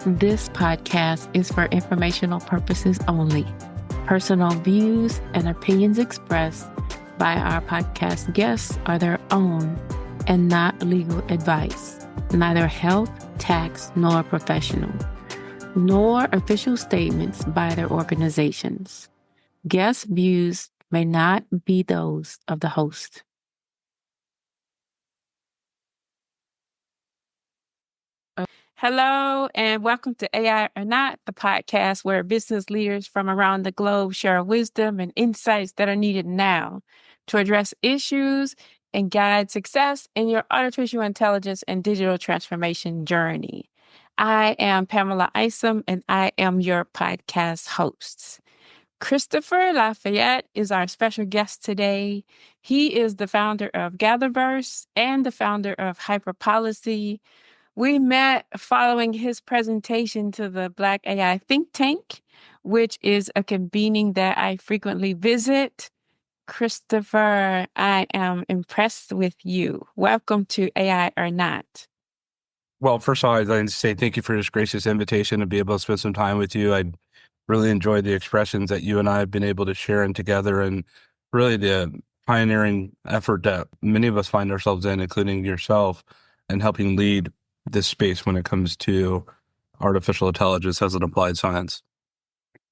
This podcast is for informational purposes only. Personal views and opinions expressed by our podcast guests are their own and not legal advice, neither health, tax, nor professional, nor official statements by their organizations. Guest views may not be those of the host. Hello, and welcome to AI or Not, the podcast where business leaders from around the globe share wisdom and insights that are needed now to address issues and guide success in your artificial intelligence and digital transformation journey. I am Pamela Isom, and I am your podcast host. Christopher Lafayette is our special guest today. He is the founder of Gatherverse and the founder of Hyperpolicy. We met following his presentation to the Black AI Think Tank, which is a convening that I frequently visit. Christopher, I am impressed with you. Welcome to AI or Not. Well, first of all, I'd like to say thank you for this gracious invitation to be able to spend some time with you. I really enjoyed the expressions that you and I have been able to share in together, and really the pioneering effort that many of us find ourselves in, including yourself, and helping lead this space when it comes to artificial intelligence as an applied science.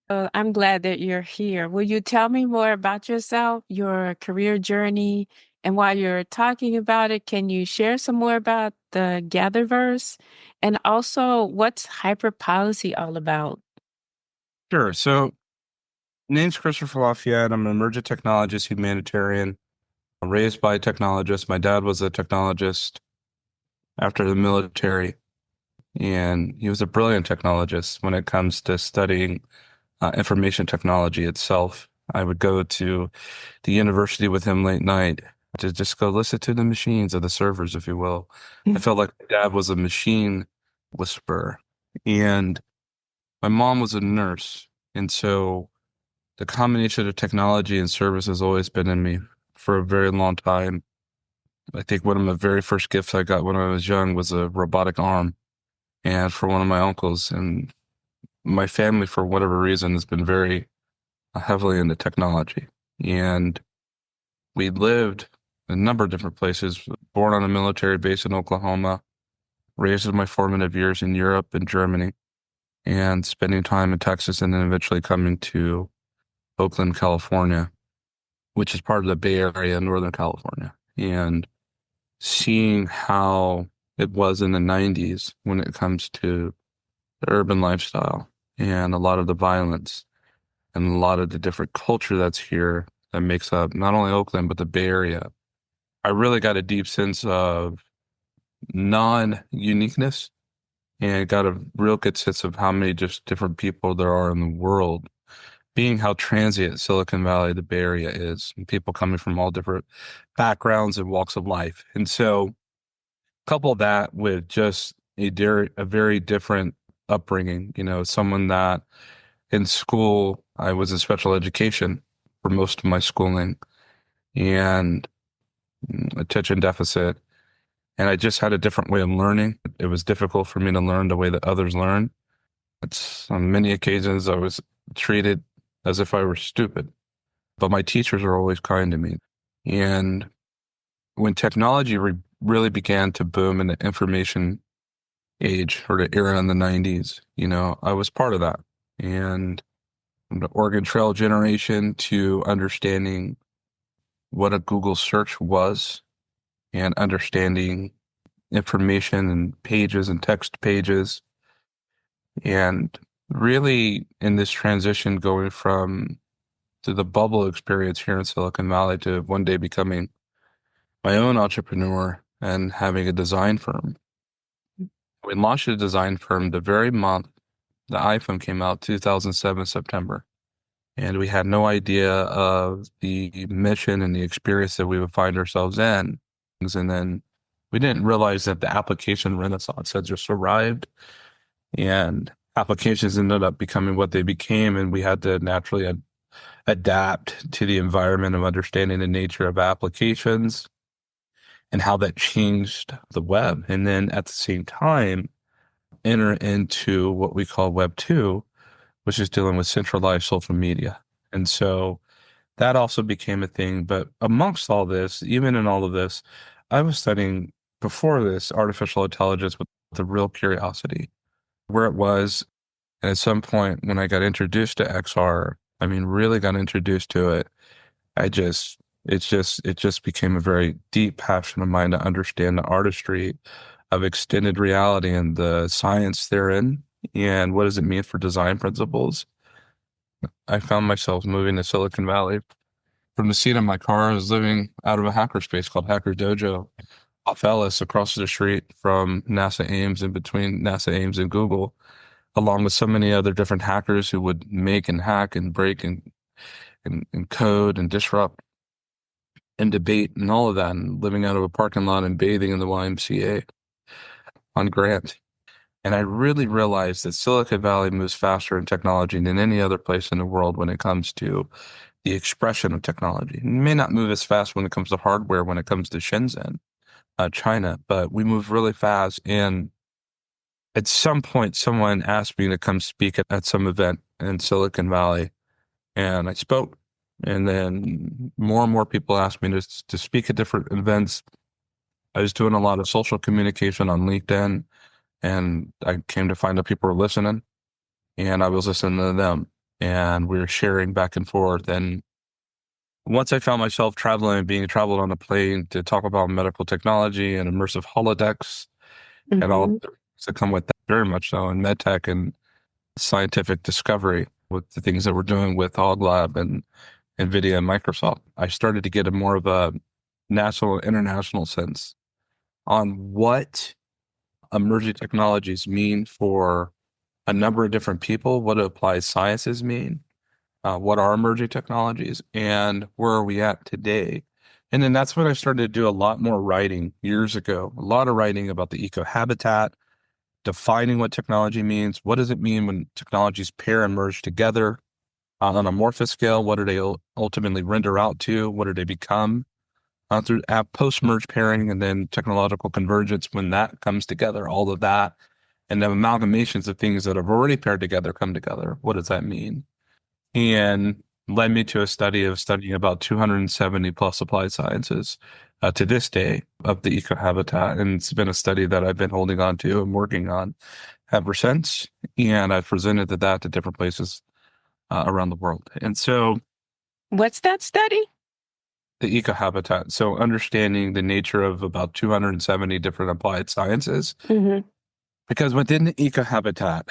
I'm glad that you're here. Will you tell me more about yourself, your career journey? And while you're talking about it, can you share some more about the Gatherverse? And also, what's Hyperpolicy all about? Sure. So, name's Christopher Lafayette. I'm an emergent technologist, humanitarian, raised by a technologist. My dad was a technologist after the military, and he was a brilliant technologist when it comes to studying information technology itself. I would go to the university with him late night to just go listen to the machines or the servers, if you will. I felt like my dad was a machine whisperer, and my mom was a nurse. And so the combination of technology and service has always been in me for a very long time. I think one of my very first gifts I got when I was young was a robotic arm, and for one of my uncles. And my family, for whatever reason, has been very heavily into technology. And we lived in a number of different places, born on a military base in Oklahoma, raised in my formative years in Europe and Germany, and spending time in Texas, and then eventually coming to Oakland, California, which is part of the Bay Area in Northern California. And seeing how it was in the 90s when it comes to the urban lifestyle and a lot of the violence and a lot of the different culture that's here that makes up not only Oakland, but the Bay Area. I really got a deep sense of non-uniqueness and got a real good sense of how many just different people there are in the world, being how transient Silicon Valley, the Bay Area is, and people coming from all different backgrounds and walks of life. And so couple that with just a very different upbringing, someone that in school, I was in special education for most of my schooling and attention deficit. And I just had a different way of learning. It was difficult for me to learn the way that others learn. On many occasions, I was treated as if I were stupid, but my teachers are always kind to me. And when technology really began to boom in the information age or the era in the 90s, I was part of that. And from the Oregon Trail generation to understanding what a Google search was and understanding information and pages and text pages. And really in this transition going from to the bubble experience here in Silicon Valley to one day becoming my own entrepreneur and having a design firm. We launched a design firm the very month the iPhone came out, 2007, September. And we had no idea of the mission and the experience that we would find ourselves in. And then we didn't realize that the application renaissance had just arrived, and applications ended up becoming what they became. And we had to naturally adapt to the environment of understanding the nature of applications and how that changed the web. And then at the same time, enter into what we call Web 2, which is dealing with centralized social media. And so that also became a thing. But amongst all this, even in all of this, I was studying before this artificial intelligence with a real curiosity, where it was. And at some point when I got introduced to XR, I mean, really got introduced to it, it just became a very deep passion of mine to understand the artistry of extended reality and the science therein and what does it mean for design principles. I found myself moving to Silicon Valley. From the seat of my car, I was living out of a hackerspace called Hacker Dojo off Ellis across the street from NASA Ames, in between NASA Ames and Google, along with so many other different hackers who would make and hack and break and code and disrupt and debate and all of that, and living out of a parking lot and bathing in the YMCA on Grant. And I really realized that Silicon Valley moves faster in technology than any other place in the world when it comes to the expression of technology. It may not move as fast when it comes to hardware, when it comes to Shenzhen, China, but we move really fast. And at some point, someone asked me to come speak at some event in Silicon Valley, and I spoke. And then more and more people asked me to speak at different events. I was doing a lot of social communication on LinkedIn, and I came to find that people were listening, and I was listening to them, and we were sharing back and forth. And once I found myself traveling, being traveled on a plane to talk about medical technology and immersive holodecks and all Mm-hmm. the things that come with that, very much so in medtech and scientific discovery with the things that we're doing with Hog Lab and NVIDIA and Microsoft, I started to get a more of a national, international sense on what emerging technologies mean for a number of different people, what do applied sciences mean, what are emerging technologies, and where are we at today? And then that's when I started to do a lot more writing years ago, a lot of writing about the eco-habitat, defining what technology means. What does it mean when technologies pair and merge together on an amorphous scale? What do they ultimately render out to? What do they become? Through post-merge pairing and then technological convergence, when that comes together, all of that, and the amalgamations of things that have already paired together come together. What does that mean? And led me to a study of studying about 270 plus applied sciences to this day of the ecohabitat. And it's been a study that I've been holding on to and working on ever since. And I've presented that to different places around the world. And so What's that study? the ecohabitat, so understanding the nature of about 270 different applied sciences, Mm-hmm. because within the ecohabitat,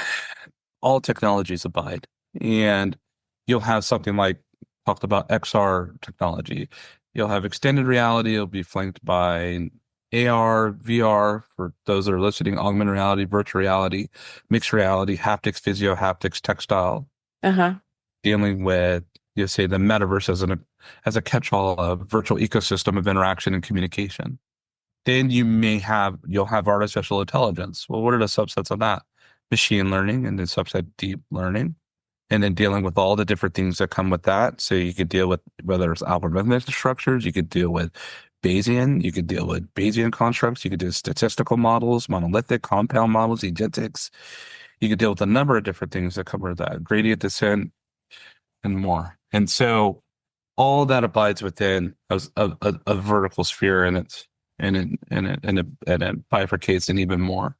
all technologies abide. And you'll have something like talked about XR technology. You'll have extended reality. It'll be flanked by AR, VR for those that are listening, augmented reality, virtual reality, mixed reality, haptics, physio haptics, textile, Uh-huh. dealing with, you say, the metaverse as a catch-all of virtual ecosystem of interaction and communication. Then you'll have artificial intelligence. Well, what are the subsets of that? Machine learning and then subset deep learning, and then dealing with all the different things that come with that. So you could deal with whether it's algorithmic structures, you could deal with Bayesian, you could deal with Bayesian constructs, you could do statistical models, monolithic, compound models, agentics. You could deal with a number of different things that come with that, gradient descent and more. And so all that abides within a vertical sphere, and it bifurcates and even more.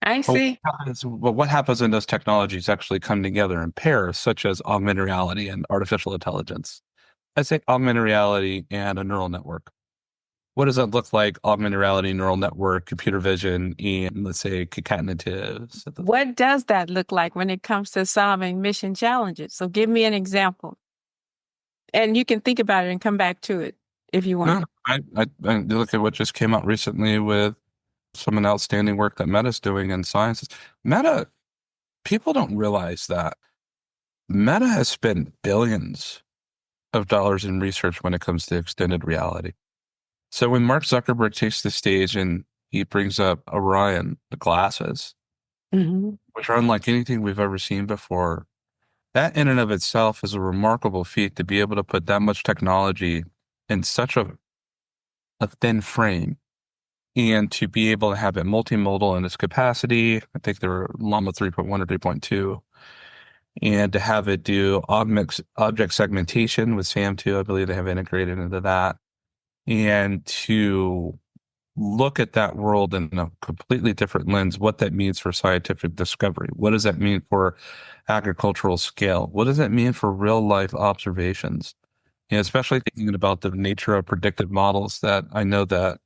I see. What happens when those technologies actually come together in pairs, such as augmented reality and artificial intelligence? I say augmented reality and a neural network. What does that look like? Augmented reality, neural network, computer vision, and let's say concatenatives. What does that look like when it comes to solving mission challenges? So give me an example. And you can think about it and come back to it if you want. No, I look at what just came out recently with some outstanding work that Meta's doing in sciences. Meta, people don't realize that Meta has spent billions of dollars in research when it comes to extended reality. So when Mark Zuckerberg takes the stage and he brings up Orion, the glasses, Mm-hmm. which are unlike anything we've ever seen before, that in and of itself is a remarkable feat to be able to put that much technology in such a thin frame and to be able to have it multimodal in its capacity. I think they're Llama 3.1 or 3.2, and to have it do object segmentation with SAM2. I believe they have integrated into that, and to look at that world in a completely different lens, what that means for scientific discovery. What does that mean for agricultural scale? What does that mean for real life observations? Especially thinking about the nature of predictive models that I know that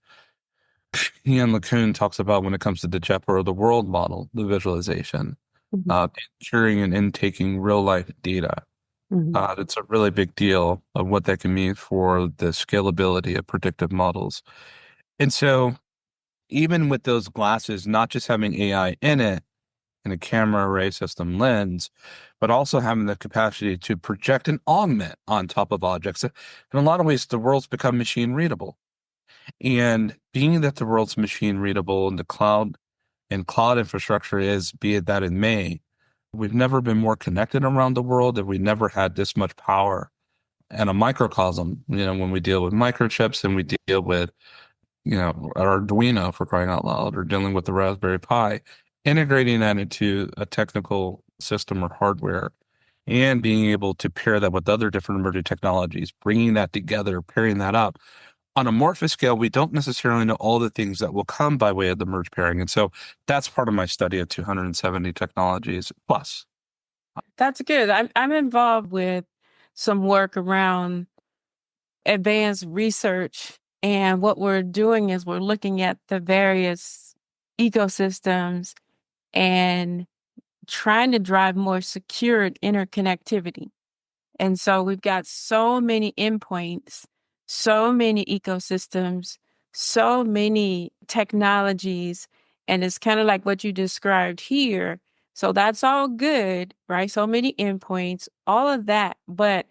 Ian LeCun talks about when it comes to the JEPA or the world model, the visualization, Mhm. carrying and intaking real life data. Mhm. It's a really big deal of what that can mean for the scalability of predictive models. And so even with those glasses, not just having AI in it and a camera array system lens, but also having the capacity to project and augment on top of objects. In a lot of ways, the world's become machine readable. And being that the world's machine readable and the cloud and cloud infrastructure is, be it that in May, we've never been more connected around the world, and we never had this much power and a microcosm, when we deal with microchips and we deal with, our Arduino for crying out loud, or dealing with the Raspberry Pi, integrating that into a technical system or hardware and being able to pair that with other different emerging technologies, bringing that together, pairing that up on a morphic scale, we don't necessarily know all the things that will come by way of the merge pairing. And so that's part of my study of 270 technologies plus. That's good. I'm involved with some work around advanced research, and what we're doing is we're looking at the various ecosystems and trying to drive more secure interconnectivity. And so we've got so many endpoints, so many ecosystems, so many technologies. And it's kind of like what you described here. So that's all good, right? So many endpoints, all of that, but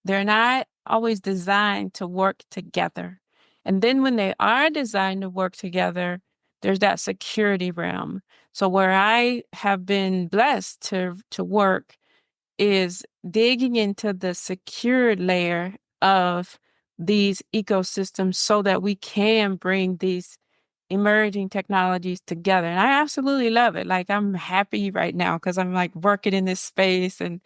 they're not always designed to work together. And then when they are designed to work together, there's that security realm. So where I have been blessed to work is digging into the secured layer of these ecosystems so that we can bring these emerging technologies together. And I absolutely love it. Like, I'm happy right now because I'm like working in this space, and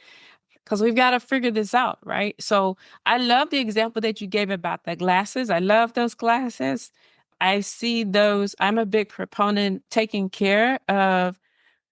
because we've got to figure this out, right? So I love the example that you gave about the glasses. I love those glasses. I see those. I'm a big proponent taking care of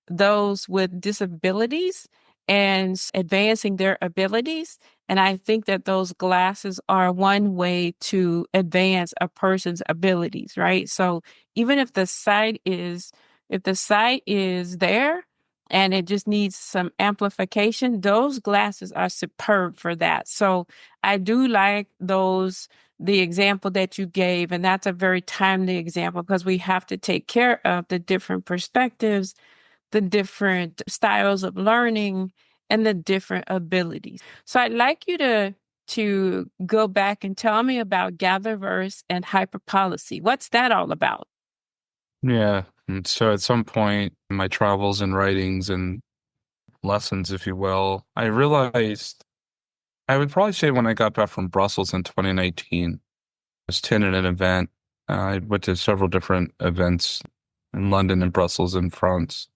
those with disabilities and advancing their abilities. And I think that those glasses are one way to advance a person's abilities, right? So even if the sight is there and it just needs some amplification, those glasses are superb for that. So I do like the example that you gave, and that's a very timely example because we have to take care of the different perspectives, the different styles of learning, and the different abilities. So I'd like you to go back and tell me about Gatherverse and Hyperpolicy. What's that all about? Yeah. And so at some point in my travels and writings and lessons, if you will, I realized I would probably say when I got back from Brussels in 2019, I was attending an event. I went to several different events in London and Brussels and France.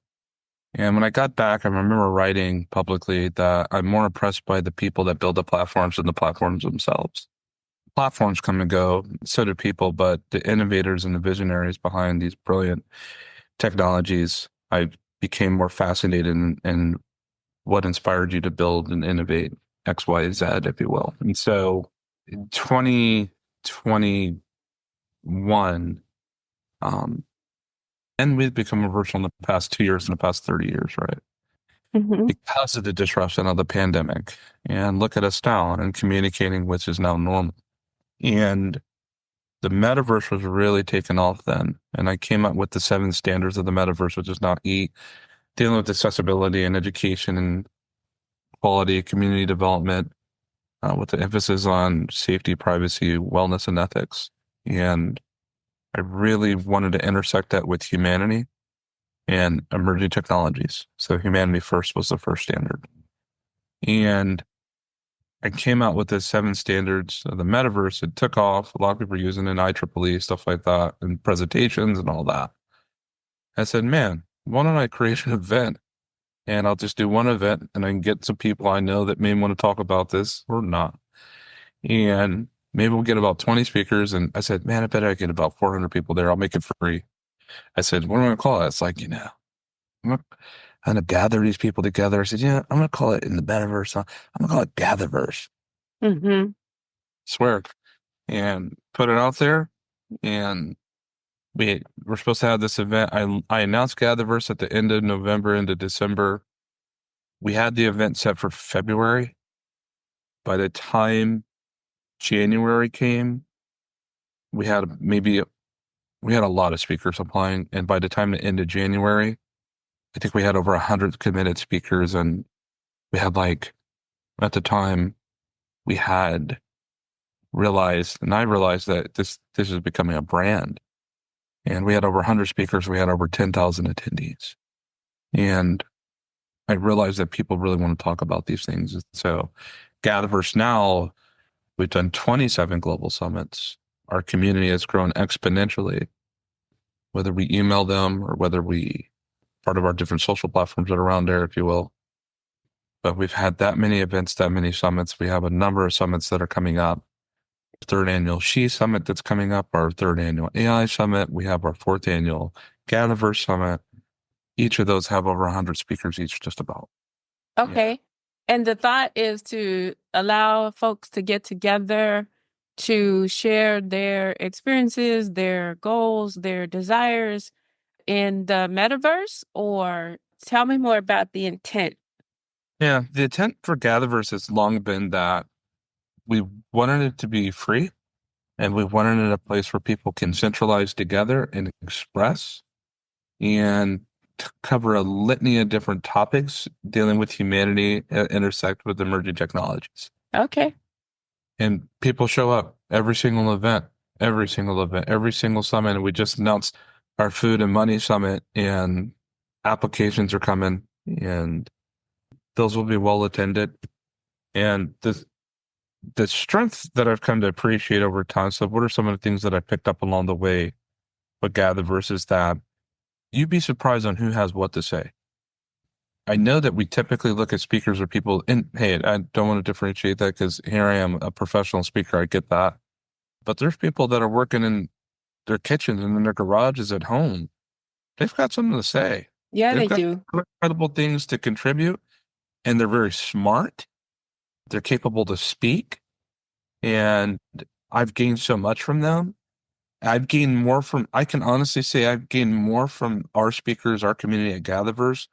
And when I got back, I remember writing publicly that I'm more impressed by the people that build the platforms than the platforms themselves. Platforms come and go, so do people, but the innovators and the visionaries behind these brilliant technologies, I became more fascinated in what inspired you to build and innovate X, Y, Z, if you will. And so in 2021, um, and we've become a virtual in the past 2 years, in the past 30 years, right? Hmm. Because of the disruption of the pandemic. And look at us now and communicating, which is now normal. And the metaverse was really taken off then. And I came up with the 7 standards of the metaverse, which is not E, dealing with accessibility and education and quality, community development, with the emphasis on safety, privacy, wellness, and ethics. And I really wanted to intersect that with humanity and emerging technologies. So humanity first was the first standard. And I came out with the 7 standards of the metaverse. It took off. A lot of people are using it in IEEE, stuff like that, and presentations and all that. I said, man, why don't I create an event and I'll just do one event and I can get some people I know that may want to talk about this or not. And maybe we'll get about 20 speakers. And I said, man, I bet I get about 400 people there. I'll make it free. I said, what am I going to call it? It's like, I'm going to gather these people together. I said, yeah, I'm going to call it in the metaverse. I'm going to call it Gatherverse. Mm-hmm. Swear. And put it out there. And we're supposed to have this event. I announced Gatherverse at the end of November into December. We had the event set for February. By the time January came, we had a lot of speakers applying. And by the time the end of January, I think we had over 100 committed speakers. And we had at the time, we had realized, and I realized that this is becoming a brand. And we had over 100 speakers. We had over 10,000 attendees. And I realized that people really want to talk about these things. So Gatherverse now, we've done 27 global summits. Our community has grown exponentially, whether we email them or whether we part of our different social platforms that are around there, if you will. But we've had that many events, that many summits. We have a number of summits that are coming up. Third annual She Summit that's coming up, our third annual AI Summit. We have our fourth annual Gatherverse Summit. Each of those have over 100 speakers each, just about. Okay. Yeah. And the thought is to allow folks to get together to share their experiences, their goals, their desires in the metaverse, or tell me more about the intent. Yeah, the intent for Gatherverse has long been that we wanted it to be free and we wanted it a place where people can centralize together and express and to cover a litany of different topics dealing with humanity that intersect with emerging technologies. Okay. And people show up every single event, every single summit. And we just announced our food and money summit, and applications are coming, and those will be well attended. And the strength that I've come to appreciate over time. So what are some of the things that I picked up along the way with Gatherverse is that you'd be surprised on who has what to say. I know that we typically look at speakers or people, and hey, I don't want to differentiate that because here I am, a professional speaker. I get that. But there's people that are working in their kitchens and in their garages at home. They've got something to say. Yeah, They've they got do. incredible things to contribute, and they're very smart. They're capable to speak, and I've gained so much from them. I can honestly say I've gained more from our speakers, our community at Gatherverse,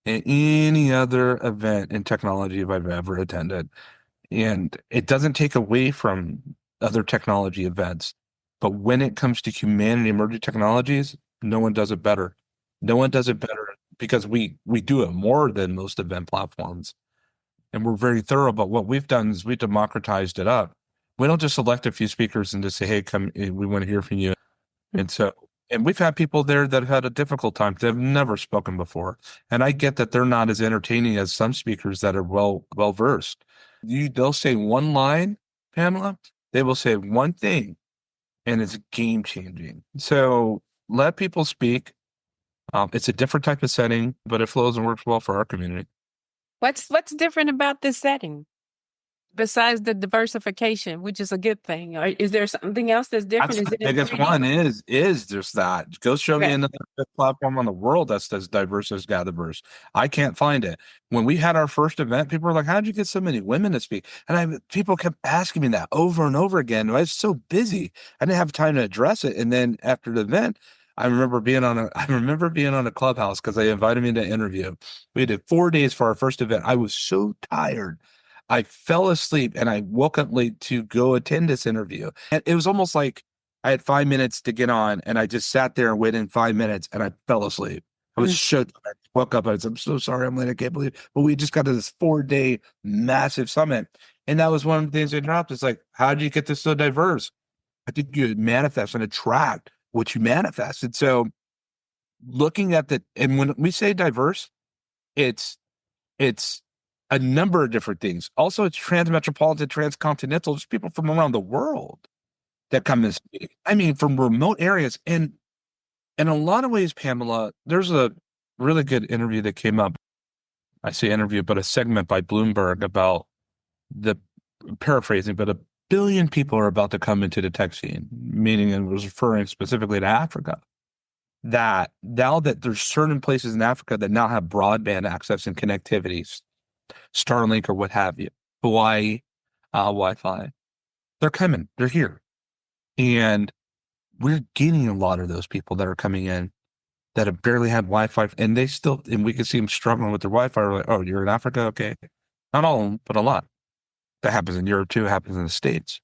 than any other event in technology I've ever attended. And it doesn't take away from other technology events. But when it comes to humanity emerging technologies, no one does it better. No one does it better because we do it more than most event platforms. And we're very thorough. But what we've done is we democratized it up. We don't just select a few speakers and just say, hey, come, we want to hear from you. And we've had people there that have had a difficult time. They've never spoken before. And I get that they're not as entertaining as some speakers that are well versed. They'll say one line, Pamela, they will say one thing, and it's game changing. So let people speak. It's a different type of setting, but it flows and works well for our community. What's different about this setting besides the diversification, which is a good thing? Or is there something else that's different? That's Is the it in biggest 3D? one is just that. Go show me Okay. another platform on the world that's as diverse as Gatherverse. I can't find it. When we had our first event, people were like, "How'd you get so many women to speak?" And people kept asking me that over and over again. I was so busy, I didn't have time to address it. And then after the event, I remember being on a Clubhouse because they invited me to interview. We did 4 days for our first event. I was so tired. I fell asleep and I woke up late to go attend this interview. And it was almost like I had 5 minutes to get on and I just sat there and waited 5 minutes and I fell asleep. I was so tired. Woke up and I said, I'm so sorry, I'm late. I can't believe it. But we just got to this 4 day massive summit. And that was one of the things they dropped. It's like, how did you get this so diverse? I think you manifest and attract what you manifest. And so looking at and when we say diverse, it's a number of different things. Also, it's transmetropolitan, transcontinental, just people from around the world that come and speak. I mean, from remote areas. And in a lot of ways, Pamela, there's a really good interview that came up. I say interview, but a segment by Bloomberg about the paraphrasing, but 1 billion people are about to come into the tech scene, meaning it was referring specifically to Africa. That now that there's certain places in Africa that now have broadband access and connectivity, Starlink or what have you, Hawaii, Wi-Fi, they're coming, they're here. And we're getting a lot of those people that are coming in that have barely had Wi-Fi, and we can see them struggling with their Wi-Fi. We're like, oh, you're in Africa? Okay. Not all of them, but a lot. That happens in Europe too, happens in the States.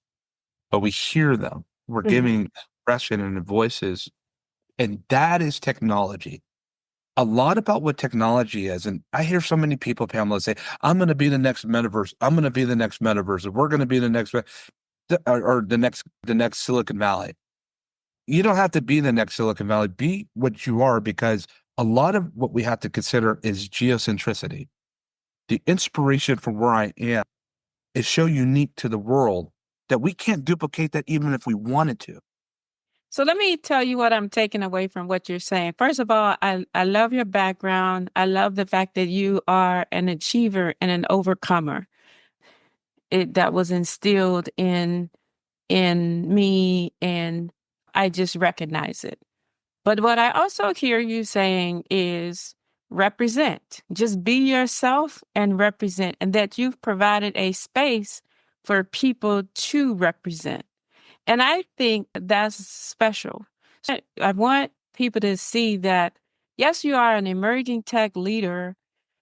But we hear them. We're giving expression and voices, and that is technology. A lot about what technology is, and I hear so many people, Pamela, say, I'm going to be the next metaverse. I'm going to be the next metaverse. We're going to be the next, or the next Silicon Valley. You don't have to be the next Silicon Valley. Be what you are, because a lot of what we have to consider is geocentricity. The inspiration from where I am is so unique to the world that we can't duplicate that even if we wanted to. So let me tell you what I'm taking away from what you're saying. First of all, I love your background. I love the fact that you are an achiever and an overcomer. That was instilled in me, and I just recognize it. But what I also hear you saying is represent. Just be yourself and represent, and that you've provided a space for people to represent. And I think that's special. So I want people to see that, yes, you are an emerging tech leader,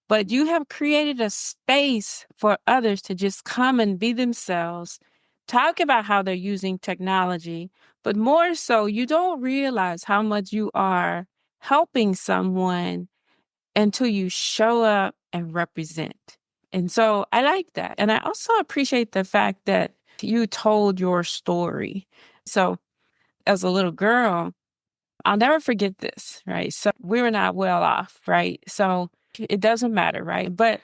but you have created a space for others to just come and be themselves, talk about how they're using technology, but more so, you don't realize how much you are helping someone until you show up and represent. And so I like that. And I also appreciate the fact that you told your story. So as a little girl, I'll never forget this, right? So we were not well off, right? So it doesn't matter, right? But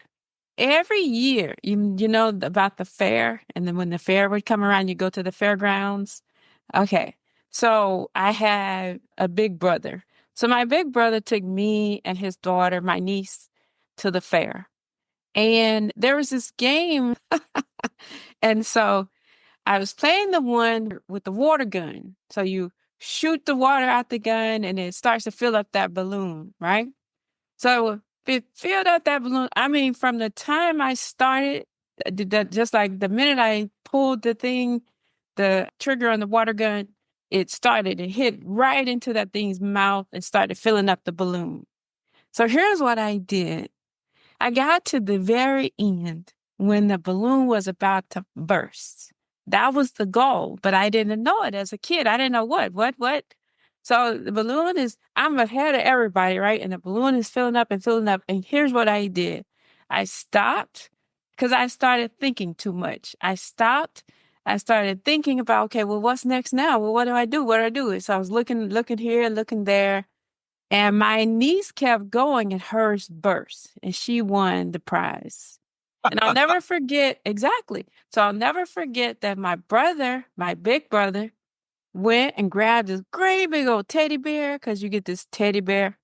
every year, you know about the fair, and then when the fair would come around, you go to the fairgrounds. Okay, so I had a big brother. So my big brother took me and his daughter, my niece, to the fair. And there was this game. And so I was playing the one with the water gun. So you shoot the water out the gun and it starts to fill up that balloon, right? So it filled up that balloon. I mean, from the time I started, just like the minute I pulled the trigger on the water gun, it started to hit right into that thing's mouth and started filling up the balloon. So here's what I did. I got to the very end when the balloon was about to burst. That was the goal, but I didn't know it as a kid. I didn't know what. So the balloon I'm ahead of everybody, right? And the balloon is filling up and filling up. And here's what I did. I stopped because I started thinking too much. I stopped. I started thinking about, okay, well, what's next now? Well, what do I do? What do I do? So I was looking here, looking there. And my niece kept going and hers burst and she won the prize. And I'll never forget, exactly. So I'll never forget that my brother, my big brother, went and grabbed this great big old teddy bear, because you get this teddy bear.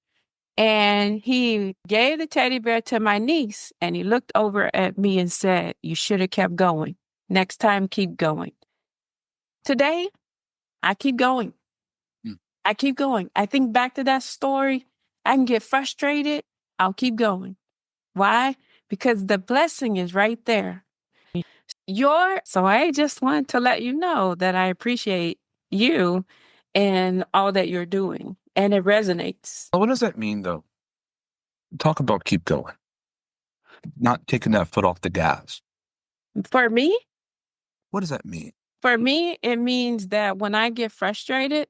And he gave the teddy bear to my niece and he looked over at me and said, you should have kept going. Next time, keep going. Today, I keep going. I keep going. I think back to that story. I can get frustrated. I'll keep going. Why? Because the blessing is right there. So I just want to let you know that I appreciate you and all that you're doing. And it resonates. What does that mean, though? Talk about keep going, not taking that foot off the gas. For me, What does that mean? it means that when I get frustrated,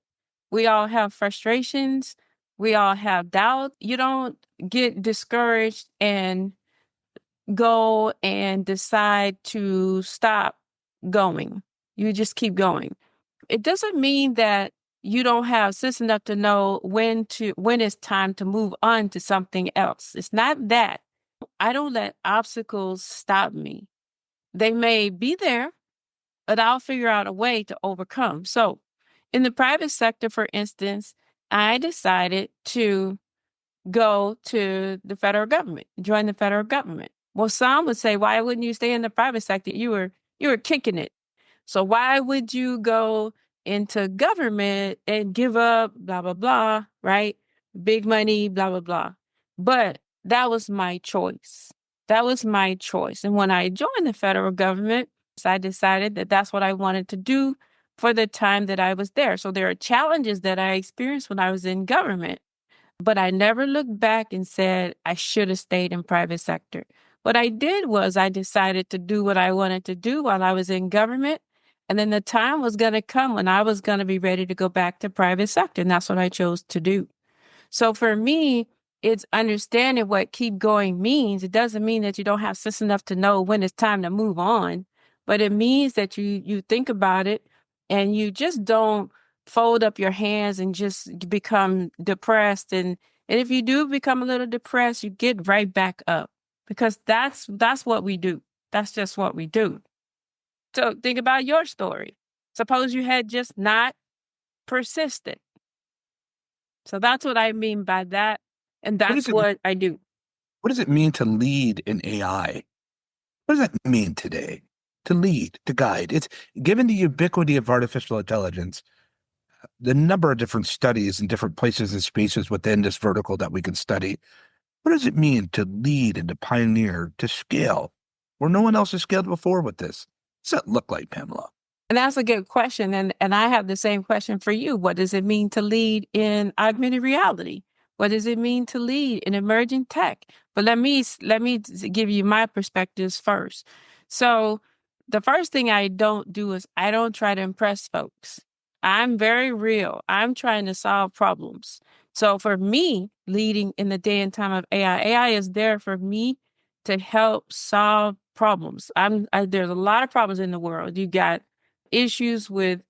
we all have frustrations. We all have doubt. You don't get discouraged and go and decide to stop going. You just keep going. It doesn't mean that you don't have sense enough to know when it's time to move on to something else. It's not that. I don't let obstacles stop me. They may be there, but I'll figure out a way to overcome. So, in the private sector, for instance, I decided to go to the federal government, join the federal government. Well, some would say, why wouldn't you stay in the private sector? You were kicking it. So why would you go into government and give up blah blah blah, right? Big money, blah blah blah. But that was my choice. That was my choice. And when I joined the federal government, I decided that that's what I wanted to do for the time that I was there. So there are challenges that I experienced when I was in government, but I never looked back and said I should have stayed in private sector. What I did was I decided to do what I wanted to do while I was in government. And then the time was going to come when I was going to be ready to go back to private sector. And that's what I chose to do. So for me, it's understanding what keep going means. It doesn't mean that you don't have sense enough to know when it's time to move on, but it means that you think about it and you just don't fold up your hands and just become depressed. And if you do become a little depressed, you get right back up because that's what we do. That's just what we do. So think about your story. Suppose you had just not persisted. So that's what I mean by that. And What that's does it what I do. what does it mean to lead in AI? What does that mean today? To lead, to guide. It's given the ubiquity of artificial intelligence, the number of different studies in different places and spaces within this vertical that we can study. What does it mean to lead and to pioneer, to scale, where no one else has scaled before with this? What's that look like, Pamela? And that's a good question. And I have the same question for you. What does it mean to lead in augmented reality? What does it mean to lead in emerging tech? But let me give you my perspectives first. So the first thing I don't do is I don't try to impress folks. I'm very real. I'm trying to solve problems. So for me, leading in the day and time of AI is there for me to help solve problems. There's a lot of problems in the world. You got issues with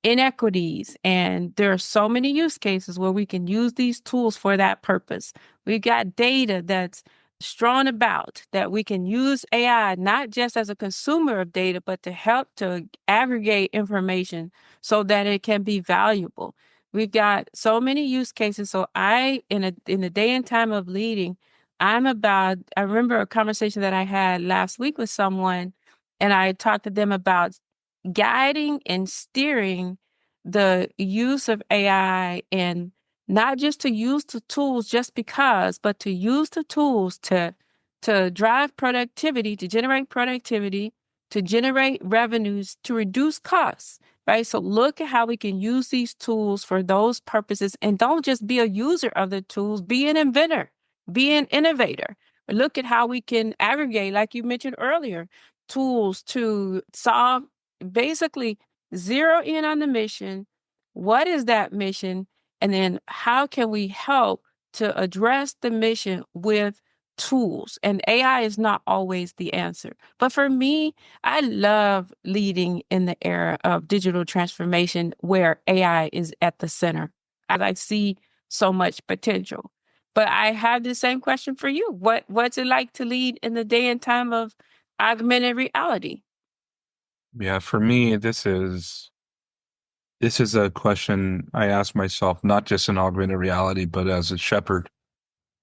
inequities. And there are so many use cases where we can use these tools for that purpose. We've got data that's strewn about that we can use AI not just as a consumer of data, but to help to aggregate information so that it can be valuable. We've got so many use cases. So in the day and time of leading, I remember a conversation that I had last week with someone, and I talked to them about guiding and steering the use of AI, and not just to use the tools just because, but to use the tools to drive productivity, to generate revenues, to reduce costs, right? So look at how we can use these tools for those purposes, and don't just be a user of the tools, be an inventor, be an innovator. Look at how we can aggregate, like you mentioned earlier, tools to solve, basically zero in on the mission. What is that mission? And then how can we help to address the mission with tools? And AI is not always the answer. But for me, I love leading in the era of digital transformation where AI is at the center. I see so much potential. But I have the same question for you. What's it like to lead in the day and time of augmented reality? Yeah, for me, this is a question I ask myself, not just in augmented reality, but as a shepherd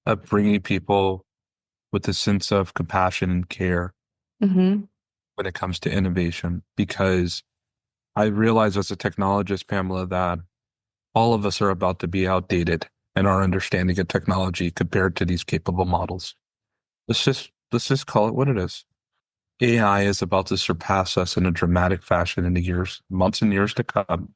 of bringing people with a sense of compassion and care Mm-hmm. when it comes to innovation. Because I realize as a technologist, Pamela, that all of us are about to be outdated in our understanding of technology compared to these capable models. Let's just call it what it is. AI is about to surpass us in a dramatic fashion in the years, months and years to come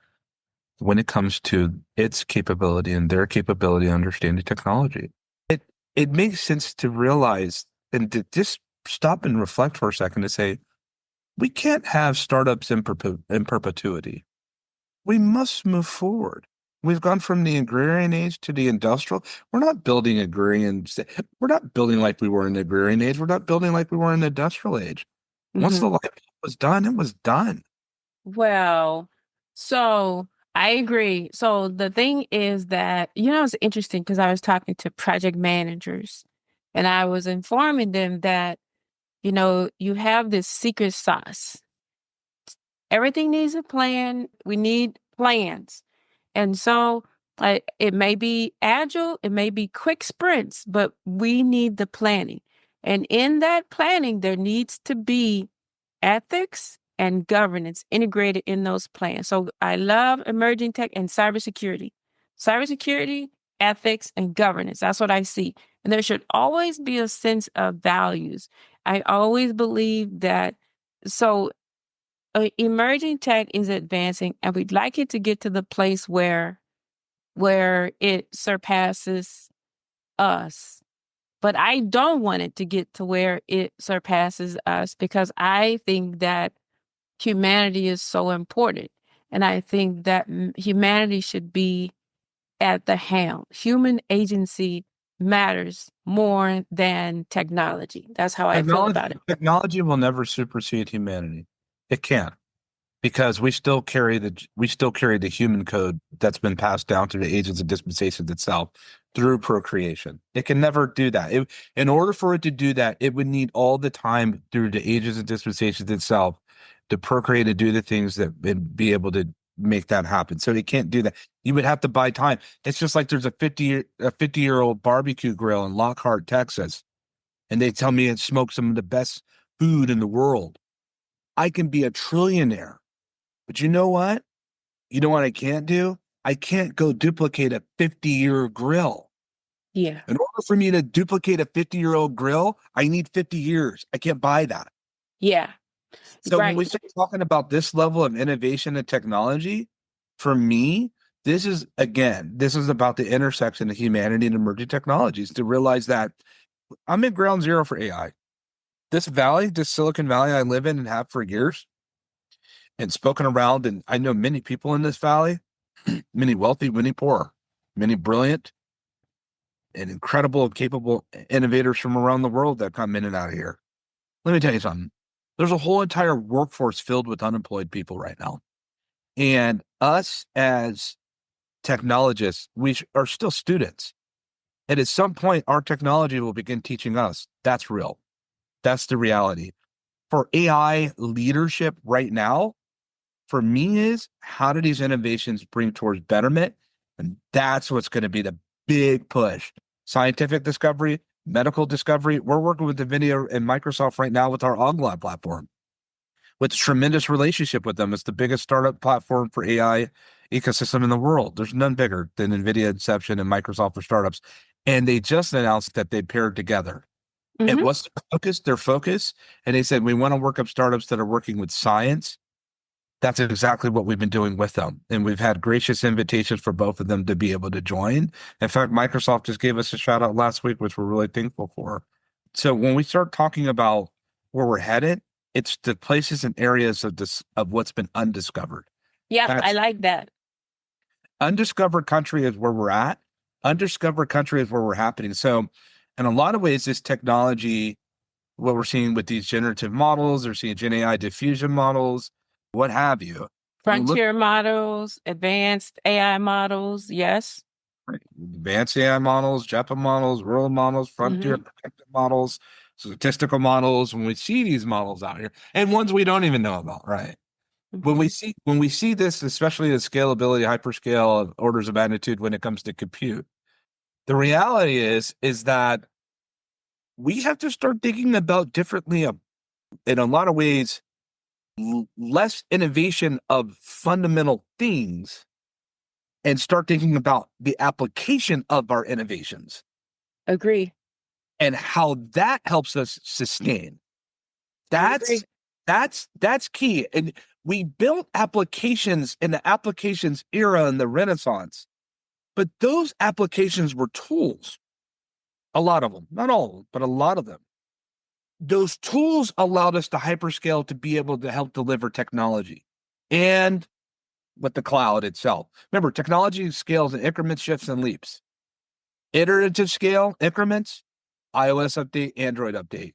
when it comes to its capability and their capability of understanding technology. It makes sense to realize and to just stop and reflect for a second to say, we can't have startups in perpetuity. We must move forward. We've gone from the agrarian age to the industrial. We're not building we're not building like we were in the agrarian age. We're not building like we were in the industrial age. Once the Mm-hmm. light bulb was done, it was done. Well, so I agree. So the thing is that, it's interesting because I was talking to project managers, And I was informing them that, you have this secret sauce. Everything needs a plan. We need plans. And so it may be agile, it may be quick sprints, but we need the planning. And in that planning, there needs to be ethics and governance integrated in those plans. So I love emerging tech and cybersecurity. Cybersecurity, ethics, and governance. That's what I see. And there should always be a sense of values. I always believe that. So emerging tech is advancing, and we'd like it to get to the place where it surpasses us. But I don't want it to get to where it surpasses us, because I think that humanity is so important. And I think that humanity should be at the helm. Human agency matters more than technology. That's how I feel about it. Technology will never supersede humanity. It can't, because we still carry the human code that's been passed down through the ages and dispensations itself through procreation. It can never do that. In order for it to do that, it would need all the time through the ages and dispensations itself to procreate and do the things that would be able to make that happen. So they can't do that. You would have to buy time. It's just like there's a 50-year-old barbecue grill in Lockhart, Texas, and they tell me it smokes some of the best food in the world. I can be a trillionaire, but you know what? You know what I can't do? I can't go duplicate a 50-year grill. Yeah. In order for me to duplicate a 50-year-old grill, I need 50 years. I can't buy that. Yeah. So right. when we start talking about this level of innovation and technology, for me, this is about the intersection of humanity and emerging technologies, to realize that I'm at ground zero for AI. This Silicon Valley I live in and have for years, and spoken around, and I know many people in this valley, many wealthy, many poor, many brilliant and incredible, capable innovators from around the world that come in and out of here. Let me tell you something. There's a whole entire workforce filled with unemployed people right now. And us as technologists, we are still students. And at some point, our technology will begin teaching us. That's real. That's the reality. For AI leadership right now, for me, is how do these innovations bring towards betterment? And that's what's going to be the big push. Scientific discovery, medical discovery. We're working with NVIDIA and Microsoft right now with our Onglab platform, with a tremendous relationship with them. It's the biggest startup platform for AI ecosystem in the world. There's none bigger than NVIDIA, Inception, and Microsoft for startups. And they just announced that they paired together. Mhm. And what's their focus? And they said, we want to work up startups that are working with science. That's exactly what we've been doing with them. And we've had gracious invitations for both of them to be able to join. In fact, Microsoft just gave us a shout out last week, which we're really thankful for. So when we start talking about where we're headed, it's the places and areas of what's been undiscovered. Yeah, I like that. Undiscovered country is where we're at. Undiscovered country is where we're happening. So in a lot of ways, this technology, what we're seeing with these generative models, or seeing Gen AI diffusion models, what have you. Frontier models, advanced AI models, yes. Advanced AI models, JEPA models, world models, frontier protective models, statistical models. When we see these models out here, and ones we don't even know about, right? When we see this, especially the scalability, hyperscale of orders of magnitude when it comes to compute, the reality is that we have to start thinking about differently, in a lot of ways, less innovation of fundamental things, and start thinking about the application of our innovations. Agree. And how that helps us sustain. That's key. And we built applications in the applications era in the Renaissance, but those applications were tools. A lot of them, not all of them, but a lot of them. Those tools allowed us to hyperscale to be able to help deliver technology, and with the cloud itself. Remember, technology scales in increments, shifts, and leaps. Iterative scale, increments, iOS update, Android update.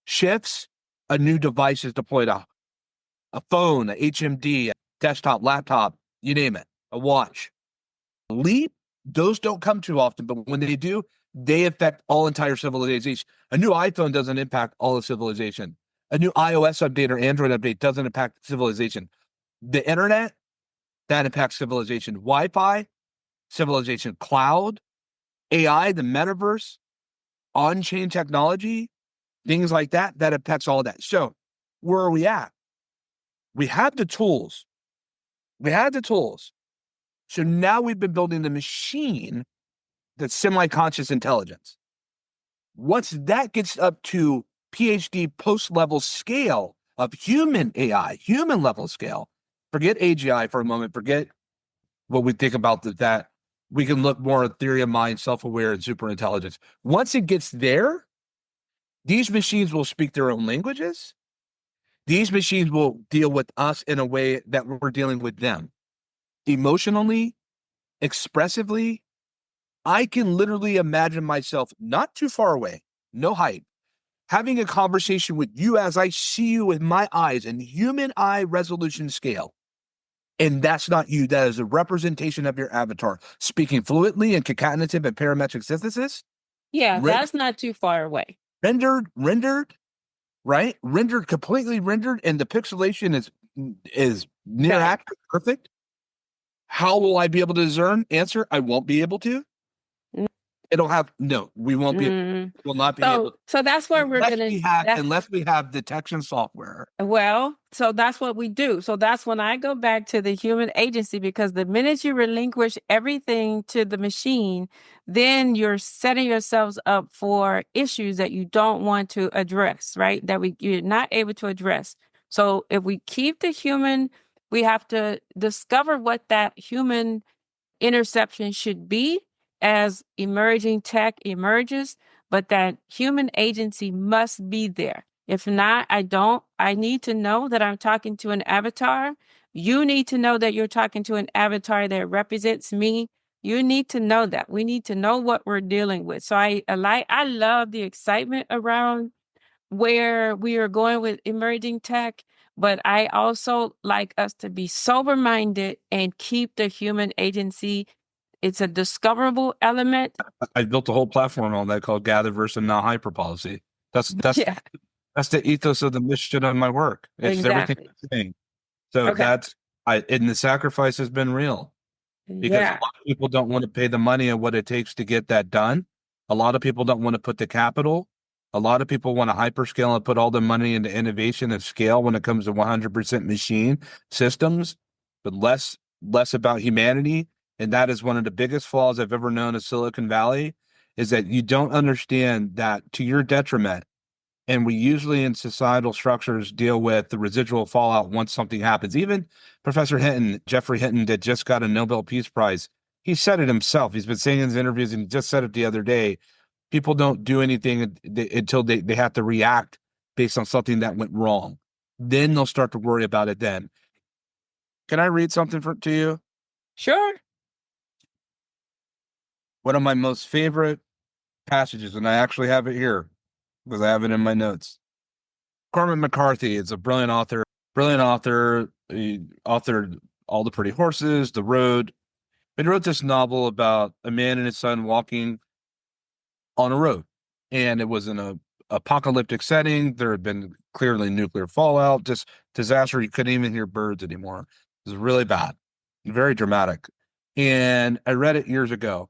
Shifts, a new device is deployed, a phone, a HMD, a desktop, laptop, you name it, a watch. Leap Those don't come too often, but when they do, they affect all entire civilization. A new iPhone doesn't impact all of civilization. A new iOS update or Android update doesn't impact civilization. The internet, that impacts civilization. Wi-Fi, civilization. Cloud, AI, the metaverse, on-chain technology, things like that, that affects all of that. So where are we at? We have the tools. So now we've been building the machine that's semi-conscious intelligence. Once that gets up to PhD post-level scale of human AI, human level scale, forget AGI for a moment, forget what we think about that. We can look more at theory of mind, self-aware, and super intelligence. Once it gets there, these machines will speak their own languages. These machines will deal with us in a way that we're dealing with them. Emotionally, expressively, I can literally imagine myself not too far away, no hype, having a conversation with you as I see you with my eyes in human eye resolution scale. And that's not you. That is a representation of your avatar, speaking fluently in concatenative and parametric synthesis. Yeah, that's not too far away. Rendered, right? Rendered, completely rendered, and the pixelation is near accurate, perfect. How will I be able to discern? Answer: I won't be able to. It'll have we won't be. Will not be able. So that's where we're going to. Unless we have detection software. Well, so that's what we do. So that's when I go back to the human agency, because the minute you relinquish everything to the machine, then you're setting yourselves up for issues that you don't want to address, right? That you're not able to address. So if we keep the human, we have to discover what that human interception should be as emerging tech emerges, but that human agency must be there. If not, I need to know that I'm talking to an avatar. You need to know that you're talking to an avatar that represents me. You need to know that. We need to know what we're dealing with. So I love the excitement around where we are going with emerging tech, but I also like us to be sober-minded and keep the human agency. It's a discoverable element. I built a whole platform on that called Gatherverse and Hyperpolicy. That's the ethos of the mission of my work. It's everything I'm saying. So and the sacrifice has been real, because a lot of people don't want to pay the money and what it takes to get that done. A lot of people don't want to put the capital. A lot of people want to hyperscale and put all the money into innovation and scale when it comes to 100% machine systems, but less about humanity. And that is one of the biggest flaws I've ever known of Silicon Valley, is that you don't understand that to your detriment. And we usually in societal structures deal with the residual fallout once something happens. Even Professor Hinton, Jeffrey Hinton, that just got a Nobel Peace Prize, he said it himself. He's been saying in his interviews, and he just said it the other day, people don't do anything until they have to react based on something that went wrong. Then they'll start to worry about it then. Can I read something to you? Sure. One of my most favorite passages, and I actually have it here because I have it in my notes. Cormac McCarthy is a brilliant author. He authored All the Pretty Horses, The Road. He wrote this novel about a man and his son walking on a road, and it was in a apocalyptic setting. There had been clearly nuclear fallout, just disaster. You couldn't even hear birds anymore. It was really bad, very dramatic. And I read it years ago.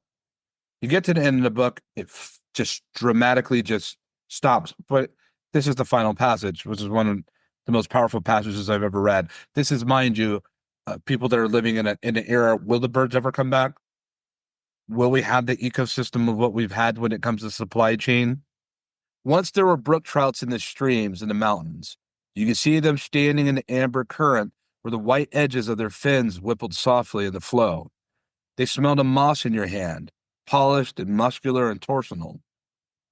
You get to the end of the book, it just dramatically just stops. But this is the final passage, which is one of the most powerful passages I've ever read. This is, mind you, people that are living in an era. Will the birds ever come back? Will we have the ecosystem of what we've had when it comes to supply chain? Once there were brook trouts in the streams in the mountains. You can see them standing in the amber current where the white edges of their fins rippled softly in the flow. They smelled of moss in your hand, polished and muscular and torsional.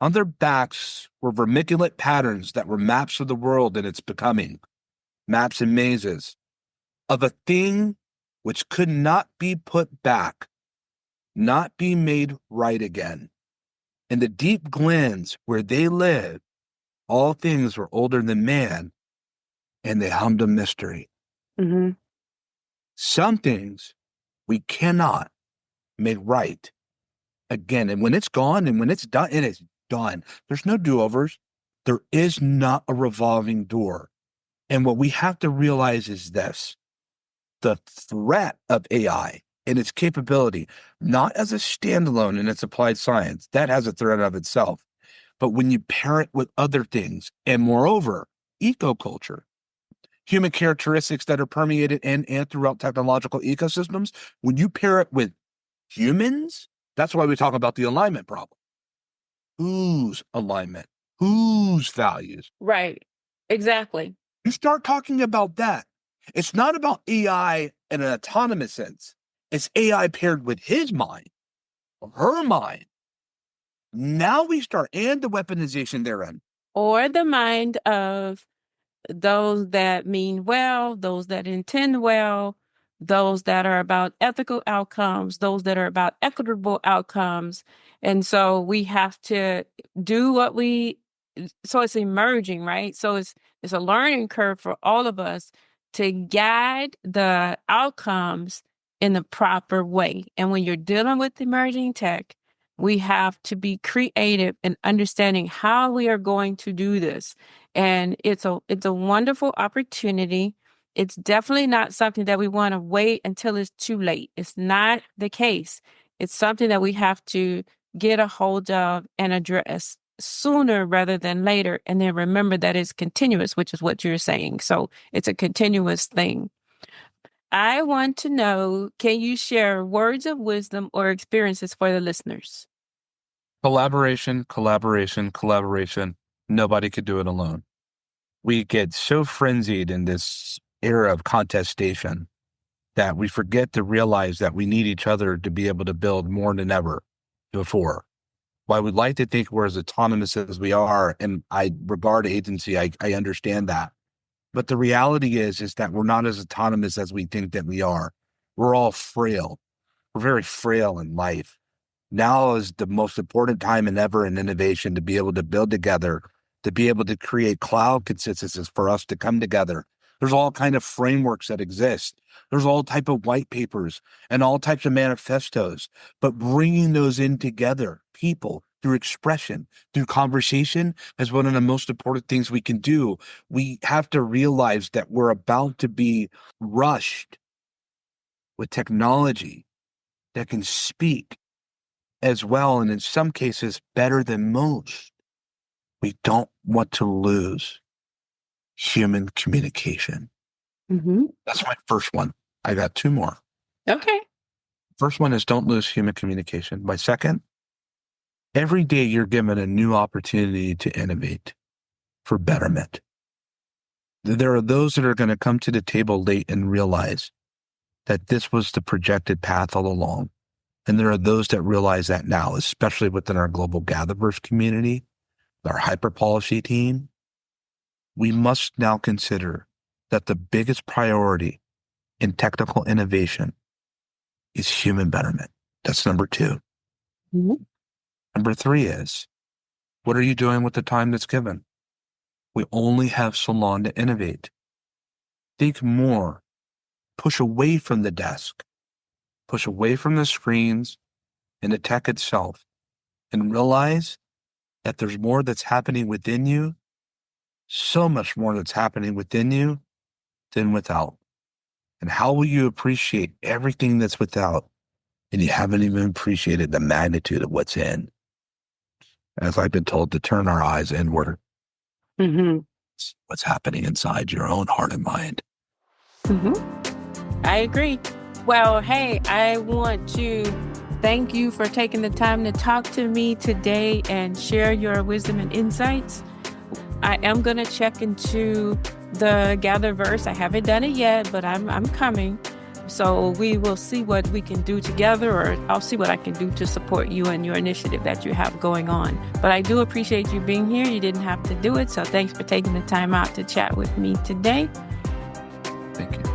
On their backs were vermiculate patterns that were maps of the world and its becoming, maps and mazes, of a thing which could not be put back, not be made right again. In the deep glens where they lived, all things were older than man, and they hummed a mystery. Mm-hmm. Some things we cannot make right again. And when it's gone and when it's done, it is done. There's no do-overs. There is not a revolving door. And what we have to realize is this: the threat of AI and its capability, not as a standalone in its applied science, that has a threat of itself, but when you pair it with other things, and moreover, ecoculture, human characteristics that are permeated in and throughout technological ecosystems, when you pair it with humans, that's why we talk about the alignment problem. Whose alignment? Whose values? Right. Exactly. You start talking about that. It's not about AI in an autonomous sense. It's AI paired with his mind or her mind. Now we start, and the weaponization therein. Or the mind of those that mean well, those that intend well, those that are about ethical outcomes, those that are about equitable outcomes. And so we have to do so it's emerging, right? So it's a learning curve for all of us to guide the outcomes in the proper way. And when you're dealing with emerging tech, we have to be creative in understanding how we are going to do this. And it's a wonderful opportunity. It's definitely not something that we want to wait until it's too late. It's not the case. It's something that we have to get a hold of and address sooner rather than later. And then remember that it's continuous, which is what you're saying. So it's a continuous thing. I want to know, can you share words of wisdom or experiences for the listeners? Collaboration, collaboration, collaboration. Nobody could do it alone. We get so frenzied in this era of contestation that we forget to realize that we need each other to be able to build more than ever before. While we'd like to think we're as autonomous as we are, and I regard agency, I understand that. But the reality is that we're not as autonomous as we think that we are. We're all frail. We're very frail in life. Now is the most important time than ever in innovation to be able to build together, to be able to create cloud consensuses for us to come together. There's all kind of frameworks that exist. There's all type of white papers and all types of manifestos, but bringing those in together, people, through expression, through conversation, is one of the most important things we can do. We have to realize that we're about to be rushed with technology that can speak as well, and in some cases, better than most. We don't want to lose human communication. Mm-hmm. That's my first one. I got two more. Okay. First one is don't lose human communication. My second, every day you're given a new opportunity to innovate for betterment. There are those that are going to come to the table late and realize that this was the projected path all along. And there are those that realize that now, especially within our global Gatherverse community, our hyperpolicy team. We must now consider that the biggest priority in technical innovation is human betterment. That's number two. Mm-hmm. Number three is, what are you doing with the time that's given? We only have so long to innovate. Think more. Push away from the desk. Push away from the screens and the tech itself, and realize that there's more that's happening within you, so much more that's happening within you than without. And how will you appreciate everything that's without, and you haven't even appreciated the magnitude of what's in? As I've been told, to turn our eyes inward. Mm-hmm. What's happening inside your own heart and mind. Mm-hmm. I agree. Well, hey, I want to thank you for taking the time to talk to me today and share your wisdom and insights. I am going to check into the Gatherverse. I haven't done it yet, but I'm coming. So we will see what we can do together, or I'll see what I can do to support you and your initiative that you have going on. But I do appreciate you being here. You didn't have to do it. So thanks for taking the time out to chat with me today. Thank you.